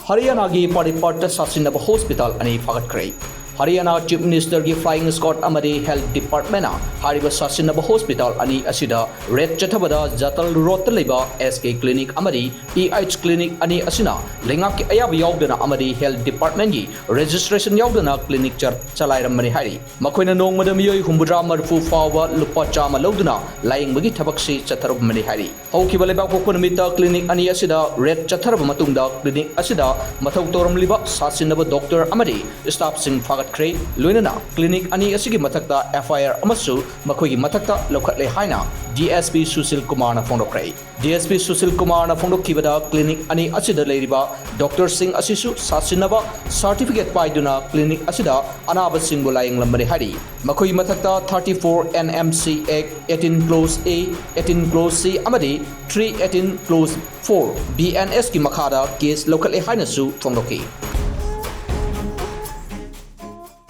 Haryana gi Paniparth Sasinnaba Hospital ani Fagatkhre. Haryana Chief Minister gi Flying Squad amadi Health Department hariba Sasinnaba Hospital ani asida red chathabada Jatal Road leba SK Clinic amadi PH Clinic ani asina lengak ayab yaudana amadi Health Department gi registration yaudana clinic chalairamani hari makoina nongmada miyoi humbudra marfu fawa lupa chama lauduna laying bagi thabakse chatharubmani hari haukiba leba kokonamita clinic ani asida red chatharaba matungda clinic asida mathau toram liba Sasinnaba doctor amadi staff sing Fagatkhre loinana clinic ani asigi mathakta FIR amasu makoigi mathakta lokhatle haina DSP Susil Kumar na phondokre DSP Susil Kumar na phondokibada clinic ani asida leiriba Dr Singh asisu Sasinnaba certificate paiduna clinic asida anaba singbo laying lambani hari makoigi mathakta 34 NMC Act 18 clause A 18 clause C amadi 318 clause 4 BNS ki makhada case lokhatle haina su phondoki